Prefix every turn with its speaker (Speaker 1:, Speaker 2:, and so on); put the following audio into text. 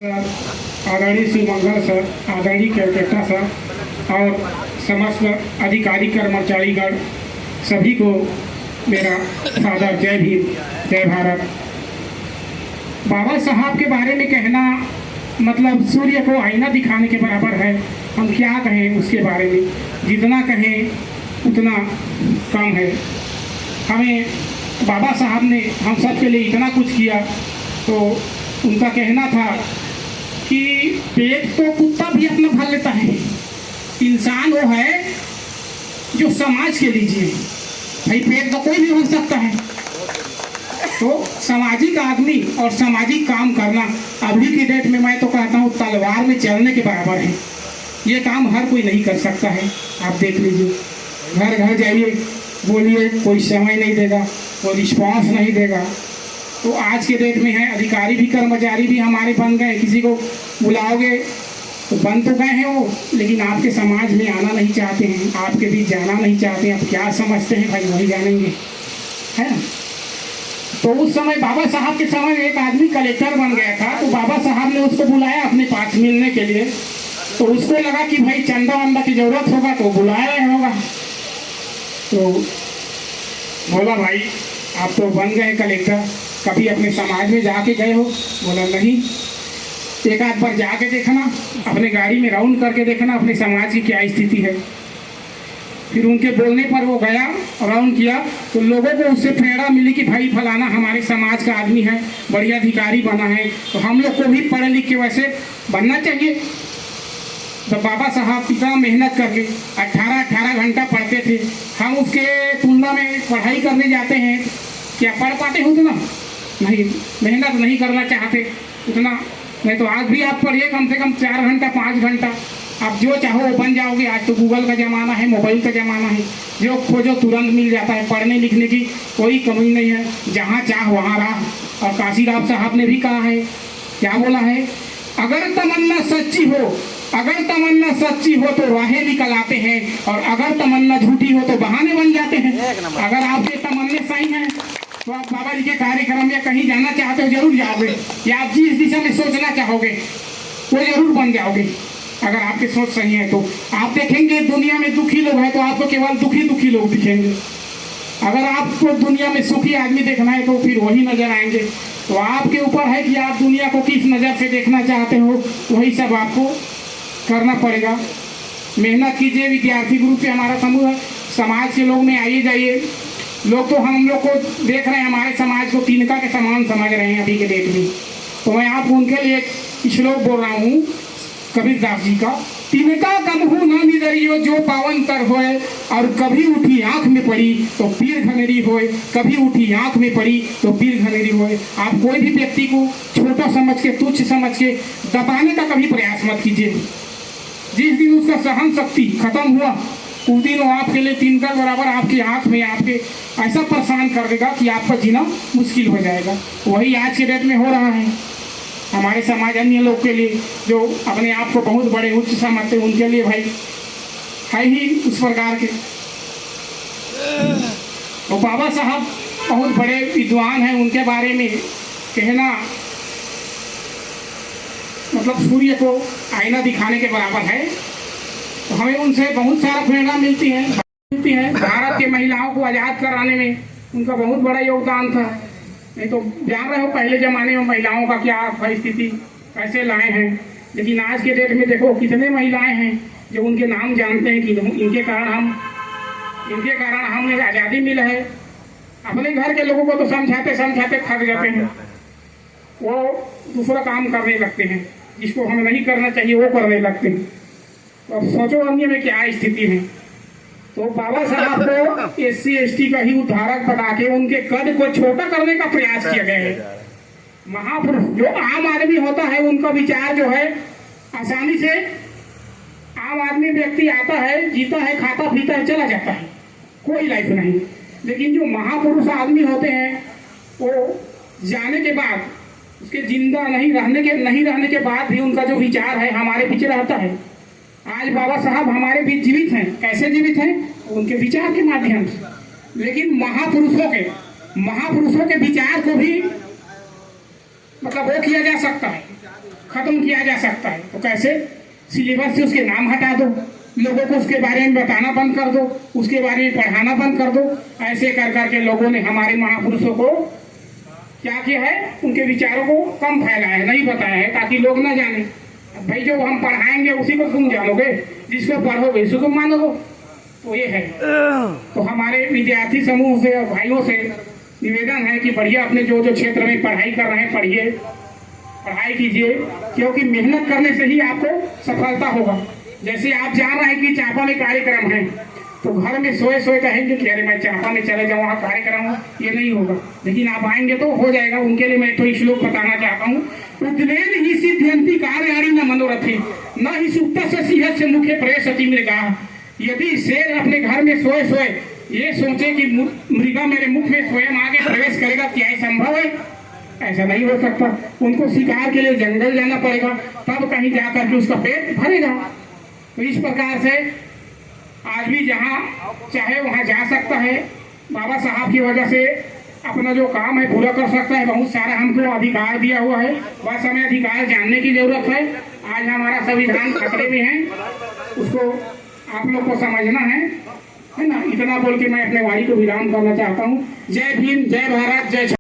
Speaker 1: आदरणीय श्री मंगल सर, आदरणीय कैलकाटा सर और समस्त अधिकारी कर्मचारीगण सभी को मेरा सादर जय भीम, जय भारत। बाबा साहब के बारे में कहना मतलब सूर्य को आईना दिखाने के बराबर है। हम क्या कहें उसके बारे में, जितना कहें उतना कम है। हमें बाबा साहब ने हम सब के लिए इतना कुछ किया, तो उनका कहना था कि पेट तो कुत्ता भी अपना भर लेता है, इंसान वो है जो समाज के लिए जिए। भाई पेट तो कोई भी भर सकता है, तो सामाजिक आदमी और सामाजिक काम करना अभी की डेट में मैं तो कहता हूँ तलवार में चलने के बराबर है। ये काम हर कोई नहीं कर सकता है। आप देख लीजिए, घर घर जाइए, बोलिए, कोई समय नहीं देगा, कोई रिस्पॉन्स नहीं देगा। तो आज के डेट में है, अधिकारी भी कर्मचारी भी हमारे बन गए। किसी को बुलाओगे तो बन तो गए हैं वो, लेकिन आपके समाज में आना नहीं चाहते हैं, आपके बीच जाना नहीं चाहते हैं। आप क्या समझते हैं भाई, वही जानेंगे, है ना। तो उस समय बाबा साहब के समय में एक आदमी कलेक्टर बन गया था, तो बाबा साहब ने उसको बुलाया अपने पास मिलने के लिए। तो उसको लगा कि भाई चंदा वंदा की जरूरत होगा, तो बुलाया रहे होगा। तो बोला भाई आप तो बन गए कलेक्टर, कभी अपने समाज में जाके गए हो? बोला नहीं। एक आध बार जाके देखना, अपने गाड़ी में राउंड करके देखना अपने समाज की क्या स्थिति है। फिर उनके बोलने पर वो गया, राउंड किया, तो लोगों को उससे प्रेरणा मिली कि भाई फलाना हमारे समाज का आदमी है, बढ़िया अधिकारी बना है, तो हम लोग को भी पढ़े लिख के वैसे बनना चाहिए। तो बाबा साहब इतना मेहनत करके 18-18 घंटा पढ़ते थे। हम उसके तुलना में पढ़ाई करने जाते हैं, क्या पढ़ पाते हो उतना? नहीं, मेहनत नहीं करना चाहते उतना। नहीं तो आज भी आप पढ़िए कम से कम 4 घंटा 5 घंटा, आप जो चाहो वो बन जाओगे। आज तो गूगल का ज़माना है, मोबाइल का ज़माना है, जो खोजो तुरंत मिल जाता है। पढ़ने लिखने की कोई कमी नहीं है, जहाँ चाह वहाँ राह। और काशीराम साहब ने भी कहा है, क्या बोला है, अगर तमन्ना सच्ची हो, अगर तमन्ना सच्ची हो तो राहें निकल आते हैं, और अगर तमन्ना झूठी हो तो बहाने बन जाते हैं। अगर आपके तमन्ने सही हैं तो आप बाबा जी के कार्यक्रम या कहीं जाना चाहते हो जरूर जाओगे, या आप जिस दिशा में सोचना चाहोगे वो जरूर बन जाओगे। अगर आपकी सोच सही है तो आप देखेंगे दुनिया में दुखी लोग हैं तो आपको केवल दुखी दुखी लोग दिखेंगे। अगर आपको दुनिया में सुखी आदमी देखना है तो फिर वही नजर आएंगे। तो आपके ऊपर है कि आप दुनिया को किस नज़र से देखना चाहते हो, वही सब आपको करना पड़ेगा। मेहनत कीजिए। विद्यार्थी ग्रुप से हमारा समूह है, समाज के लोग में आइए जाइए। लोग तो हम लोग को देख रहे हैं, हमारे समाज को तिनका के समान समझ रहे हैं अभी के डेट में। तो मैं आप उनके लिए एक श्लोक बोल रहा हूँ कबीरदास जी का, तिनका कमहू न निदरियो जो पावन तर होए, और कभी उठी आंख में पड़ी तो पीर घनेरी होए, कभी उठी आंख में पड़ी तो पीर घनेरी होए। आप कोई भी व्यक्ति को छोटा समझ के, तुच्छ समझ के दबाने का कभी प्रयास मत कीजिए। जिस दिन उसका सहन शक्ति खत्म हुआ उस दिन वो आपके लिए तिनका बराबर आपकी आंख में आपके ऐसा परेशान कर देगा कि आपका जीना मुश्किल हो जाएगा। वही आज के डेट में हो रहा है हमारे समाज। अन्य लोग के लिए जो अपने आप को बहुत बड़े उच्च समझते हैं, उनके लिए भाई है ही उस प्रकार के। तो बाबा साहब बहुत बड़े विद्वान हैं, उनके बारे में कहना मतलब सूर्य को आईना दिखाने के बराबर है। तो हमें उनसे बहुत सारा प्रेरणा मिलती है। भारत के महिलाओं को आज़ाद कराने में उनका बहुत बड़ा योगदान था। नहीं तो जान रहे हो पहले ज़माने में महिलाओं का क्या परिस्थिति, कैसे लाए हैं। लेकिन आज के डेट में देखो कितने महिलाएं हैं जो उनके नाम जानते हैं कि इनके कारण हमें आज़ादी मिला है। अपने घर के लोगों को तो समझाते समझाते थक जाते हैं, वो दूसरा काम करने लगते हैं, जिसको हमें नहीं करना चाहिए वो करने लगते हैं। तो अब सोचो अन्य में क्या स्थिति है। तो बाबा साहब को SC ST का ही उद्धारक बना के उनके कद को छोटा करने का प्रयास किया गया है। महापुरुष जो आम आदमी होता है, उनका विचार जो है आसानी से आम आदमी व्यक्ति आता है, जीता है, खाता पीता है, चला जाता है, कोई लाइफ नहीं। लेकिन जो महापुरुष आदमी होते हैं वो जाने के बाद, उसके जिंदा नहीं रहने के बाद भी उनका जो विचार है हमारे पीछे रहता है। आज बाबा साहब हमारे बीच जीवित हैं। कैसे जीवित हैं? उनके विचार के माध्यम से। लेकिन महापुरुषों के विचार को भी मतलब वो किया जा सकता है। खत्म किया जा सकता है। तो कैसे? सिलेबस से उसके नाम हटा दो, लोगों को उसके बारे में बताना बंद कर दो, उसके बारे में पढ़ाना बंद कर दो। ऐसे कर करके लोगों ने हमारे महापुरुषों को क्या किया है, उनके विचारों को कम फैलाया है, नहीं बताया है, ताकि लोग ना जाने। भाई जो हम पढ़ाएंगे उसी को तुम जानोगे, जिसको पढ़ोगे उसी को मानोगे। तो ये है। तो हमारे विद्यार्थी समूह से और भाइयों से निवेदन है कि बढ़िया अपने जो जो क्षेत्र में पढ़ाई कर रहे हैं पढ़िए, पढ़ाई कीजिए, क्योंकि मेहनत करने से ही आपको सफलता होगा। जैसे आप जान रहे हैं कि चांपा में कार्यक्रम है, तो घर में सोए सोए कहेंगे कि अरे मैं चांपा में चले जाऊँ, वहाँ कार्यक्रम हो, ये नहीं होगा। लेकिन आप आएंगे तो हो जाएगा। उनके लिए मैं तो श्लोक बताना चाहता हूँ। उद्वेल ही सिद्ध्यंति कार्याणि न मनोरथी, न ही सुप्त से सिंह से मुखे प्रवेशति मृगा। यदि शेर अपने घर में सोए सोए ये सोचे कि मृगा मेरे मुख में स्वयं आगे प्रवेश करेगा, क्या ये संभव है? ऐसा नहीं हो सकता। उनको शिकार के लिए जंगल जाना पड़ेगा, तब कहीं जाकर के उसका पेट भरेगा। तो इस प्रकार से आदमी जहाँ चाहे वहाँ जा सकता है। बाबा साहब की वजह से अपना जो काम है पूरा कर सकता है। बहुत सारा हमको अधिकार दिया हुआ है, बस हमें अधिकार जानने की जरूरत है। आज हमारा संविधान खतरे में है, उसको आप लोग को समझना है ना। इतना बोल के मैं अपने वाणी को विराम करना चाहता हूँ। जय भीम, जय भारत, जय